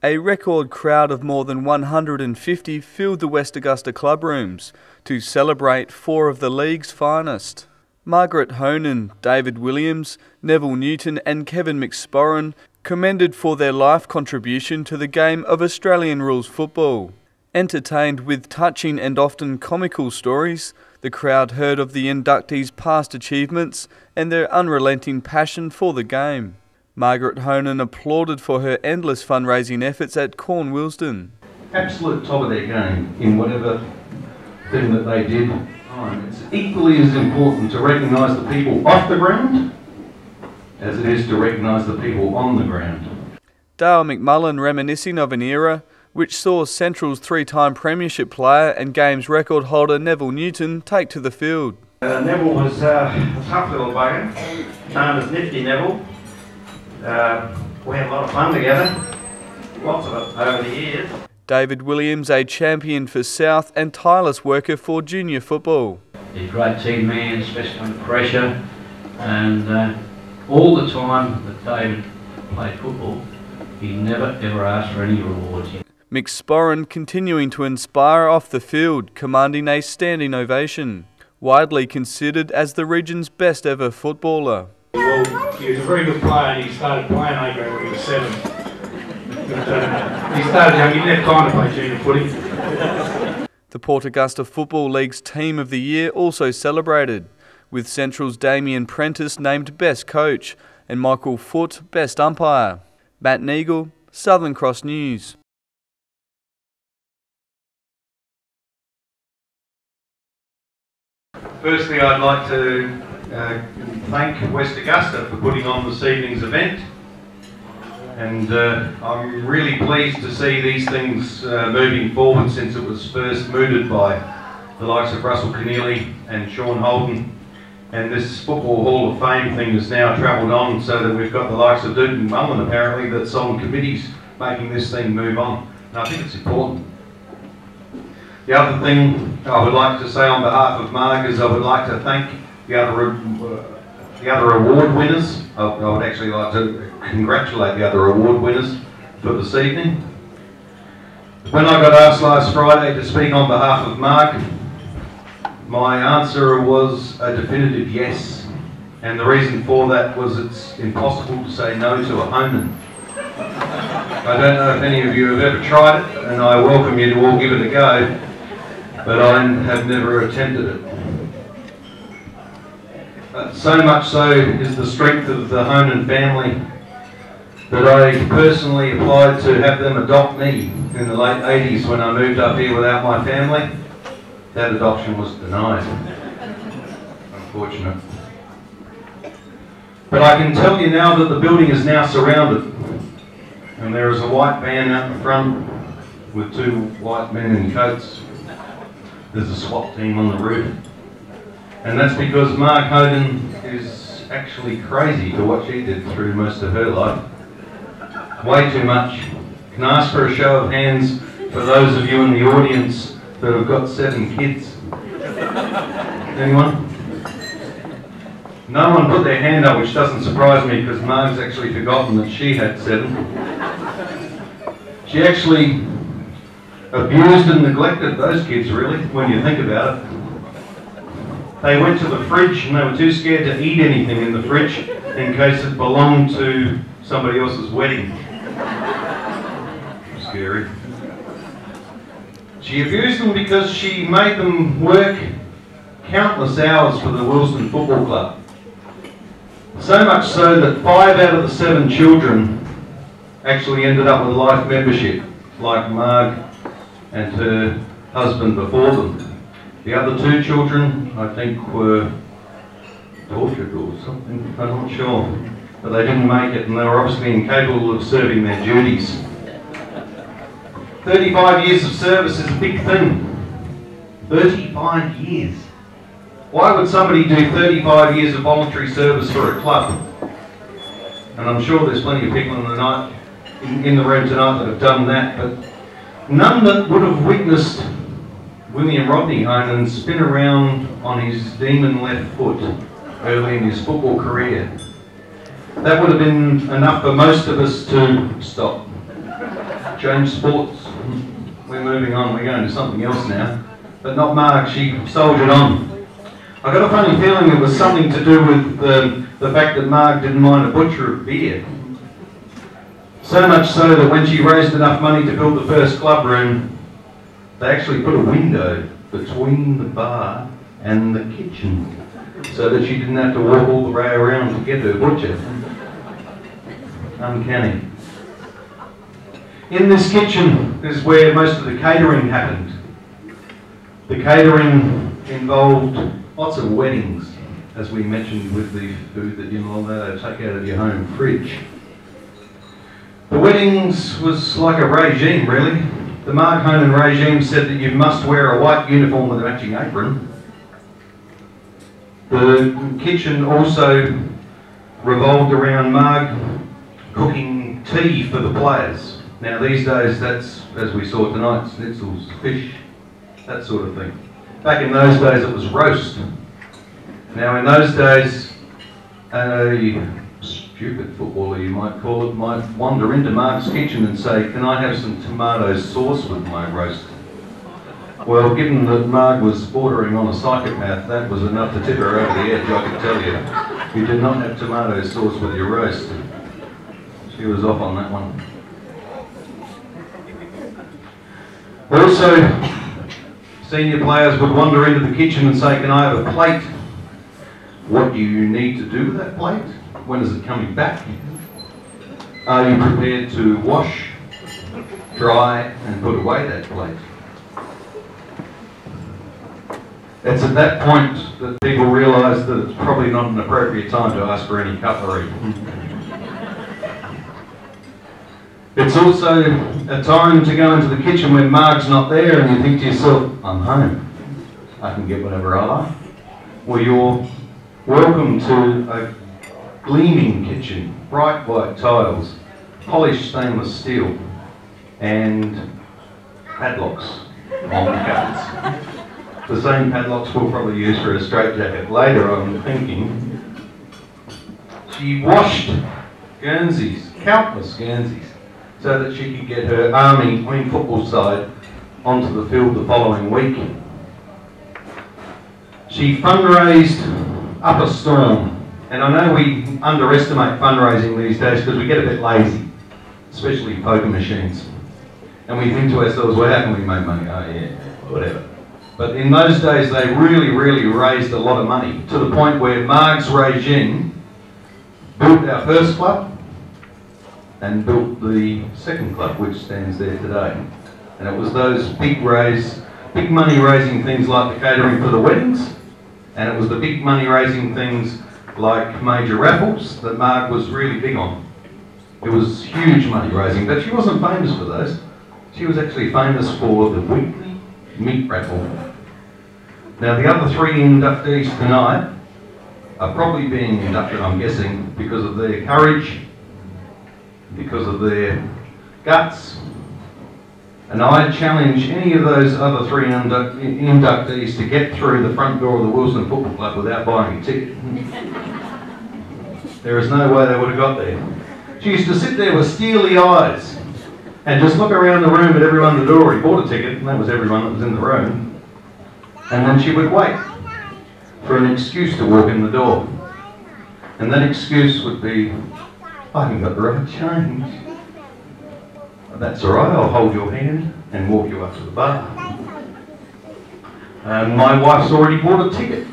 A record crowd of more than 150 filled the West Augusta club rooms to celebrate four of the league's finest. Margaret Honan, David Williams, Neville Newton and Kevin McSporran commended for their life contribution to the game of Australian rules football. Entertained with touching and often comical stories, the crowd heard of the inductees' past achievements and their unrelenting passion for the game. Margaret Honan applauded for her endless fundraising efforts at Willesden. Absolute top of their game in whatever thing that they did. It's equally as important to recognise the people off the ground as it is to recognise the people on the ground. Dale McMullen reminiscing of an era which saw Central's three-time premiership player and games record holder Neville Newton take to the field. Neville was a tough little bugger, known as Nifty Neville. We had a lot of fun together, lots of it over the years. David Williams, a champion for South and tireless worker for junior football. He's a great team man, especially under pressure, and all the time that David played football, he never ever asked for any rewards. McSporran continuing to inspire off the field, commanding a standing ovation. Widely considered as the region's best ever footballer. Well, he was a very good player and he started playing A-grade when he was 7. He started young, he didn't have time to play junior footy. The Port Augusta Football League's Team of the Year also celebrated, with Central's Damien Prentice named Best Coach and Michael Foote Best Umpire. Matt Neagle, Southern Cross News. Firstly, I'd like to thank West Augusta for putting on this evening's event, and I'm really pleased to see these things moving forward since it was first mooted by the likes of Russell Keneally and Sean Holden, and this Football Hall of Fame thing has now travelled on so that we've got the likes of Duke and Mullen apparently that's on committees making this thing move on, and I think it's important. The other thing I would like to say on behalf of Marg is I would like to thank the other award winners. I would actually like to congratulate the other award winners for this evening. When I got asked last Friday to speak on behalf of Marg, my answer was a definitive yes. And the reason for that was it's impossible to say no to a Honan. I don't know if any of you have ever tried it, and I welcome you to all give it a go, but I have never attempted it. So much so is the strength of the Honan family that I personally applied to have them adopt me in the late 80s when I moved up here without my family. That adoption was denied. Unfortunate. But I can tell you now that the building is now surrounded, and there is a white van out in front with two white men in coats. There's a SWAT team on the roof. And that's because Marg Honan is actually crazy for what she did through most of her life. Way too much. Can I ask for a show of hands for those of you in the audience that have got 7 kids? Anyone? No one put their hand up, which doesn't surprise me because Marg's actually forgotten that she had 7. She actually abused and neglected those kids, really, when you think about it. They went to the fridge and they were too scared to eat anything in the fridge in case it belonged to somebody else's wedding. Scary. She abused them because she made them work countless hours for the Willesden Football Club. So much so that 5 out of the 7 children actually ended up with life membership, like Marg and her husband before them. The other 2 children, I think, were tortured or something, I'm not sure. But they didn't make it and they were obviously incapable of serving their duties. 35 years of service is a big thing. 35 years. Why would somebody do 35 years of voluntary service for a club? And I'm sure there's plenty of people in the room tonight that have done that, but none that would have witnessed William Rodney Honan spin around on his demon left foot early in his football career. That would have been enough for most of us to stop. change sports. We're moving on, we're going to something else now. But not Marg, she soldiered on. I got a funny feeling it was something to do with the fact that Marg didn't mind a butcher of beer. So much so that when she raised enough money to build the first club room, they actually put a window between the bar and the kitchen so that she didn't have to walk all the way around to get her butcher. Uncanny. In this kitchen is where most of the catering happened. The catering involved lots of weddings, as we mentioned with the food that you're not allowed to take out of your home fridge. The weddings was like a regime, really. The Margaret Honan regime said that you must wear a white uniform with a matching apron. The kitchen also revolved around Marg cooking tea for the players. Now these days that's, as we saw tonight, schnitzels, fish, that sort of thing. Back in those days it was roast. Now in those days, a stupid footballer, you might call it, might wander into Marg's kitchen and say, can I have some tomato sauce with my roast? Well, given that Marg was bordering on a psychopath, that was enough to tip her over the edge, I can tell you. You did not have tomato sauce with your roast. She was off on that one. Also, senior players would wander into the kitchen and say, can I have a plate? What do you need to do with that plate? When is it coming back? Are you prepared to wash, dry and put away that plate? It's at that point that people realise that it's probably not an appropriate time to ask for any cutlery. It's also a time to go into the kitchen when Marg's not there and you think to yourself, I'm home. I can get whatever I like. Well, you're welcome to a gleaming kitchen, bright white tiles, polished stainless steel, and padlocks on the cabinets. The same padlocks we'll probably use for a straitjacket later, I'm thinking. She washed Guernseys, countless Guernseys, so that she could get her army Queen football side onto the field the following week. She fundraised up a storm. And I know we underestimate fundraising these days because we get a bit lazy, especially poker machines. And we think to ourselves, well, how can we make money? Oh yeah, whatever. But in those days, they really, really raised a lot of money to the point where Marg's regime built our first club and built the second club, which stands there today. And it was those big money raising things like the catering for the weddings, and it was the big money raising things like major raffles that Marg was really big on. It was huge money raising, but she wasn't famous for those. She was actually famous for the weekly meat raffle. Now the other three inductees tonight are probably being inducted, I'm guessing, because of their courage, because of their guts, and I challenge any of those other three inductees to get through the front door of the Wilson Football Club without buying a ticket. There is no way they would have got there. She used to sit there with steely eyes and just look around the room at everyone that had already bought a ticket, and that was everyone that was in the room, and then she would wait for an excuse to walk in the door. And that excuse would be, I haven't got the right change. That's all right, I'll hold your hand and walk you up to the bar. My wife's already bought a ticket.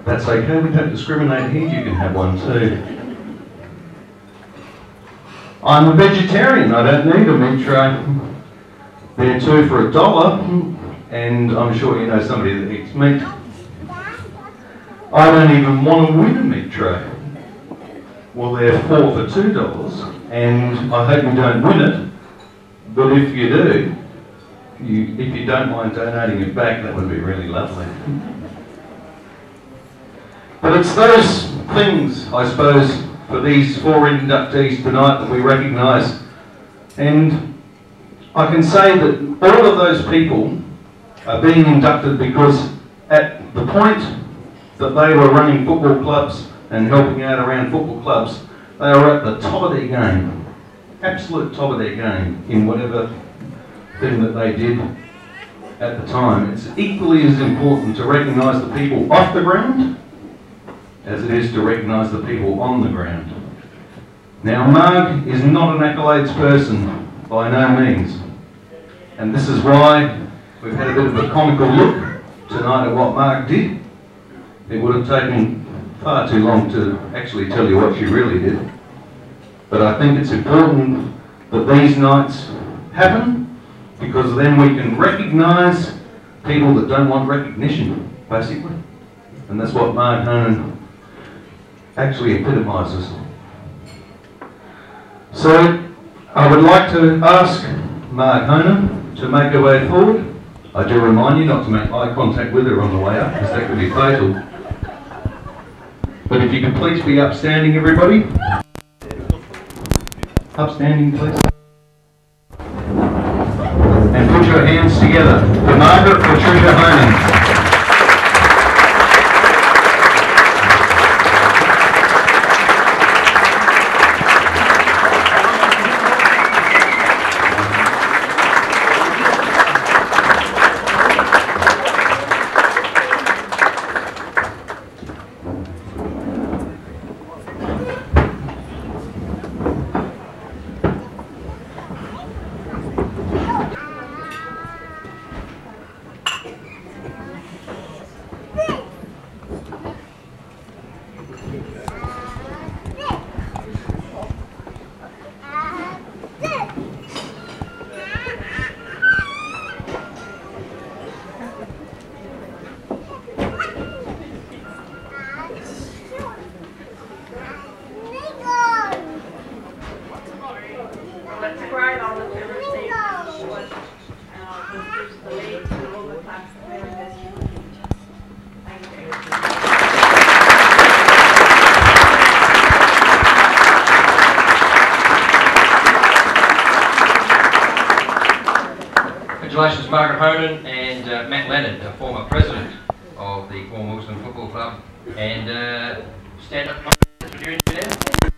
That's okay, we don't discriminate here, you can have one too. I'm a vegetarian, I don't need a meat tray. They're two for $1, and I'm sure you know somebody that eats meat. I don't even want to win a meat tray. Well, they're 4 for $2, and I hope you don't win it, but if you do, if you don't mind donating it back, that would be really lovely. But it's those things, I suppose, for these 4 inductees tonight that we recognise, and I can say that all of those people are being inducted because at the point that they were running football clubs and helping out around football clubs, they were at the top of their game. absolute top of their game in whatever thing that they did at the time. It's equally as important to recognise the people off the ground as it is to recognise the people on the ground. Now, Marg is not an accolades person, by no means. And this is why we've had a bit of a comical look tonight at what Marg did. It would have taken far too long to actually tell you what she really did. But I think it's important that these nights happen, because then we can recognise people that don't want recognition, basically. And that's what Margaret Honan actually epitomises. So I would like to ask Margaret Honan to make her way forward. I do remind you not to make eye contact with her on the way up, because that could be fatal. But if you could please be upstanding, everybody. Upstanding, please. And put your hands together for Margaret Patricia Honan. Congratulations, Margaret Honan and Matt Leonard, a former president of the Cornwall Football Club, and stand up for your interview now.